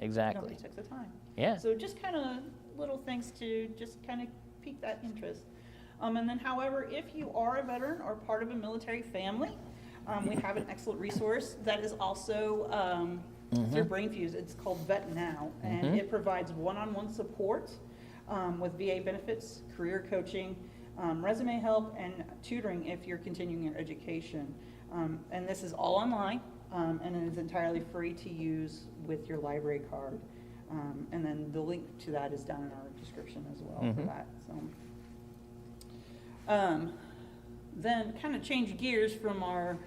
Nobody took the time. Yeah. So just kind of little things to just kind of pique that interest. And then, however, if you are a veteran or part of a military family, we have an excellent resource that is also through BrainFuse. It's called Vet Now, and it provides one-on-one support with VA benefits, career coaching, resume help, and tutoring if you're continuing your education. And this is all online, and it is entirely free to use with your library card. And then the link to that is down in our description as well for that. So. Then kind of change gears from our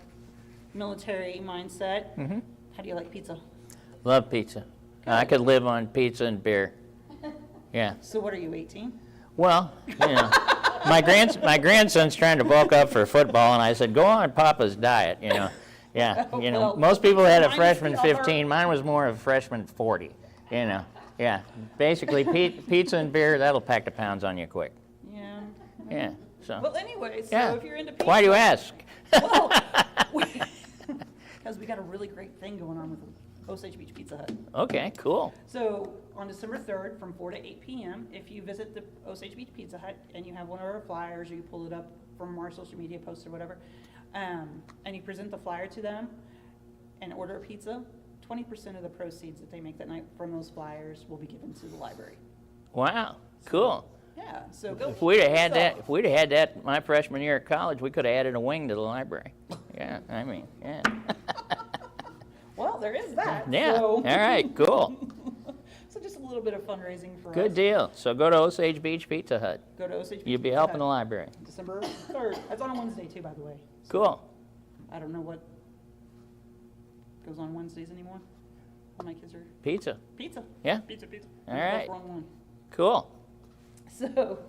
military mindset. How do you like pizza? Love pizza. I could live on pizza and beer. Yeah. So what are you, 18? Well, you know, my grandson's trying to bulk up for football, and I said, go on Papa's diet, you know. Yeah, you know, Well, most people had a mine freshman is the other- 15. Mine was more of a freshman 40, you know. Yeah, basically pizza and beer, that'll pack the pounds on you quick. Yeah. Yeah, so. Well, anyway, so Yeah. if you're into pizza. Why do you ask? Well, because we got a really great thing going on with Osage Beach Pizza Hut. Okay, cool. So on December 3rd from 4 to 8 p.m., if you visit the Osage Beach Pizza Hut and you have one of our flyers, or you pull it up from our social media posts or whatever, and you present the flyer to them and order a pizza, 20% of the proceeds that they make that night from those flyers will be given to the library. Wow, cool. Yeah, so go. If we'd have had that my freshman year at college, we could have added a wing to the library. Yeah, I mean, yeah. Well, there is that. Yeah, So. all right, cool. So just a little bit of fundraising for us. Good deal. So go to Osage Beach Pizza Hut. Go to Osage Beach You'll be Pizza helping the Hut, library. December 3rd. That's on a Wednesday too, by the way. So Cool. I don't know what goes on Wednesdays anymore. All my kids are Pizza. pizza. Yeah. Pizza. All right. Wrong one. Cool. So,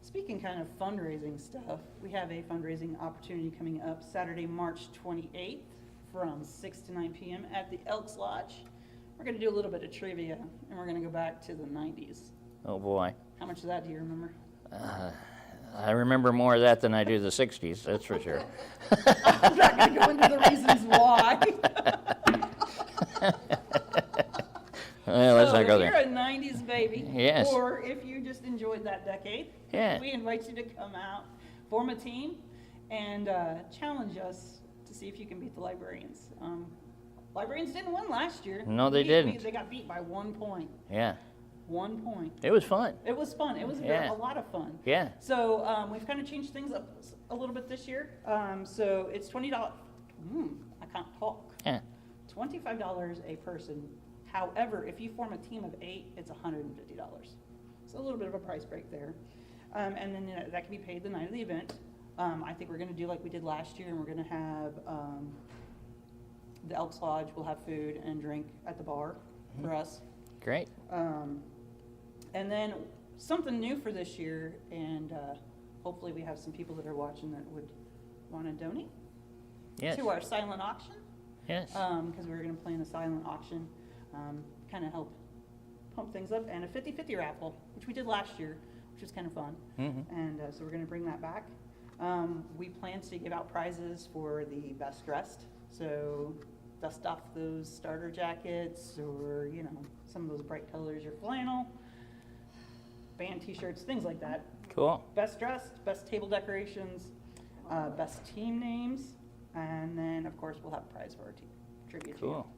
speaking kind of fundraising stuff, we have a fundraising opportunity coming up Saturday, March 28th from 6 to 9 p.m. at the Elks Lodge. We're going to do a little bit of trivia, and we're going to go back to the 90s. Oh, boy. How much of that do you remember? I remember more of that than I do the 60s, that's for sure. I'm not going to go into the reasons why. Well, let's not go if you're there. a 90s baby, Yes. or if you just enjoyed that decade, Yeah. we invite you to come out, form a team, and challenge us to see if you can beat the librarians. Librarians didn't win last year. No, they didn't. They got beat by 1 point. Yeah. 1 point. It was fun. It was fun. It was Yeah. a lot of fun. Yeah. So we've kind of changed things up a little bit this year. So it's $20. I can't talk. Yeah. $25 a person. However, if you form a team of 8, it's $150. So a little bit of a price break there. And then that can be paid the night of the event. I think we're going to do like we did last year, and we're going to have the Elks Lodge will have food and drink at the bar for us. Great. And then something new for this year, and hopefully we have some people that are watching that would want to donate to our silent auction. Yes. Because we're going to plan a silent auction, kind of help pump things up, and a 50-50 raffle, which we did last year, which was kind of fun. And so we're going to bring that back. We plan to give out prizes for the best dressed, so dust off those starter jackets, or some of those bright colors, your flannel, band t-shirts, things like that. Cool. Best dressed, best table decorations, best team names, and then of course we'll have a prize for our trivia team. Cool.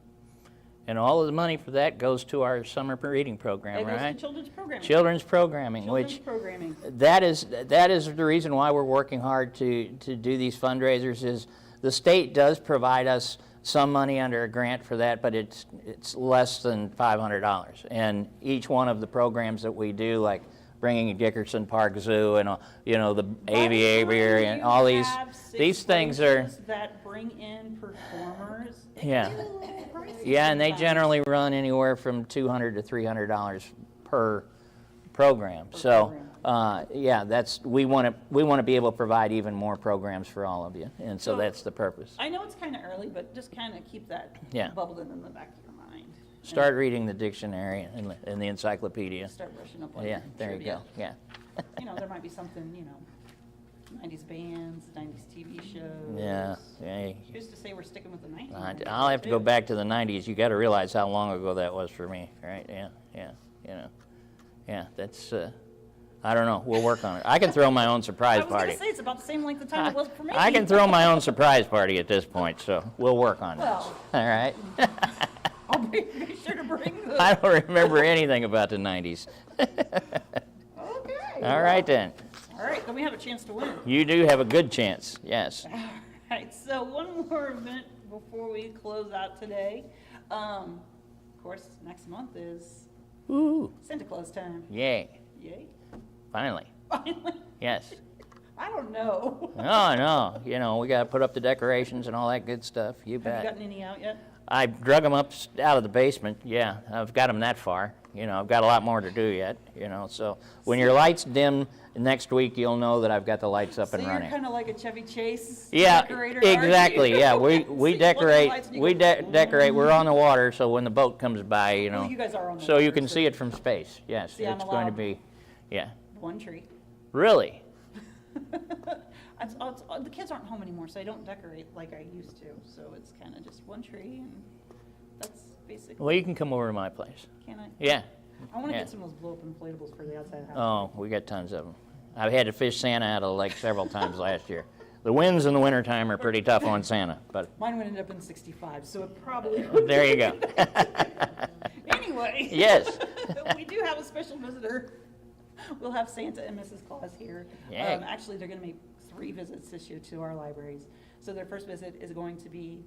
And all of the money for that goes to our summer reading program, It goes right? to children's programming. Children's programming, Children's which programming. that is the reason why we're working hard to do these fundraisers. Is the state does provide us some money under a grant for that, but it's less than $500. And each one of the programs that we do, like bringing Dickerson Park Zoo and the Aviation and all these things are that bring in performers. Yeah, and they generally run anywhere from $200 to $300 per program. So we want to be able to provide even more programs for all of you, and so that's the purpose. I know it's kind of early, but just kind of keep that bubbling in the back of your mind. Start reading the dictionary and the encyclopedia. Start brushing up on there trivia. you go. Yeah. There might be something, 90s bands, 90s TV shows. Yeah. Who's to say we're sticking with the 90s? I'll have to go back to the 90s. You got to realize how long ago that was for me, right? Yeah, that's, I don't know. We'll work on it. I can throw my own surprise I was party. going to say, it's about the same length of time it was for me. I can throw my own surprise party at this point, so we'll work on this. All right? I'll be sure to bring the... I don't remember anything about the 90s. Okay. All right, then. All right, then we have a chance to win. You do have a good chance, yes. All right, so one more event before we close out today. Of course, next month is Santa Claus time. Yay. Yay. Finally. Finally. Yes. I don't know. No, we got to put up the decorations and all that good stuff. You bet. Have you gotten any out yet? I drug them up out of the basement. Yeah, I've got them that far. I've got a lot more to do yet. So when your lights dim next week, you'll know that I've got the lights up and running. So you're kind of like a Chevy Chase Yeah, decorator, exactly. Yeah, we See, decorate. We decorate. We're on the water, so when the boat comes by, Well, you guys are on the so water, you can see it from space. Yes, See, I'm it's going to allowed be. Yeah. one tree. Really? The kids aren't home anymore, so I don't decorate like I used to. So it's kind of just one tree, and that's basically. Well, you can come over to my place. Can I? Yeah. I want to get some of those blow-up inflatables for the outside house. Oh, we got tons of them. I've had to fish Santa out of the lake several times last year. The winds in the wintertime are pretty tough on Santa, but Mine would end up in 65, so it probably. there you go. Anyway. Yes. We do have a special visitor. We'll have Santa and Mrs. Claus here. Yay. Actually, they're going to make 3 visits this year to our libraries. So their first visit is going to be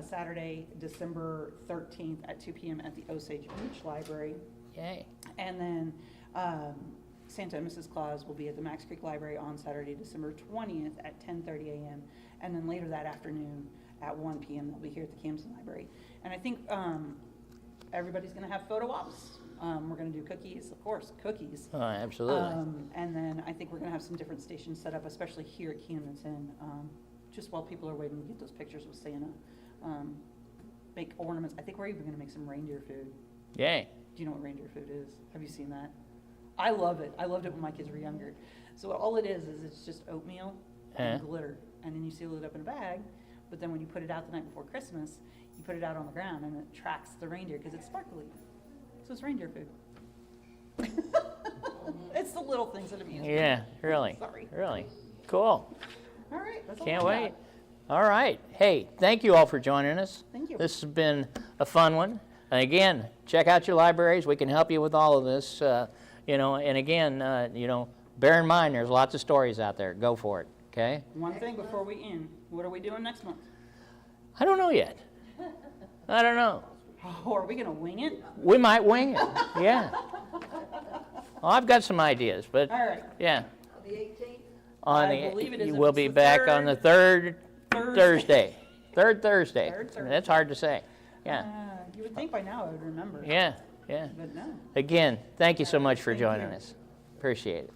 Saturday, December 13th at 2 p.m. at the Osage Beach Library. Yay. And then Santa and Mrs. Claus will be at the Max Creek Library on Saturday, December 20th at 10:30 a.m. And then later that afternoon at 1 p.m. they'll be here at the Camden Library. And I think everybody's going to have photo ops. We're going to do cookies, of course, cookies. Oh, absolutely. And then I think we're going to have some different stations set up, especially here at Camdenton, just while people are waiting to get those pictures with Santa. Make ornaments. I think we're even going to make some reindeer food. Yay. Do you know what reindeer food is? Have you seen that? I love it. I loved it when my kids were younger. So all it is it's just oatmeal and glitter. And then you seal it up in a bag. But then when you put it out the night before Christmas, you put it out on the ground and it tracks the reindeer because it's sparkly. So it's reindeer food. It's the little things that amuse me. Yeah, really. Sorry. Really. Cool. All right. That's all Can't I wait. got. All right. Hey, thank you all for joining us. Thank you. This has been a fun one. And again, check out your libraries. We can help you with all of this. And again, bear in mind there's lots of stories out there. Go for it. Okay? One thing before we end. What are we doing next month? I don't know yet. I don't know. Oh, are we going to wing it? We might wing it. Yeah. Well, I've got some ideas, but All right. yeah. The 18th? I believe it is. We'll It's be the back on the third Thursday. Third Thursday. Third Thursday. That's hard to say. Yeah. You would think by now I would remember. Yeah. Yeah. But no. Again, thank you so much for Thank joining you. us. Appreciate it.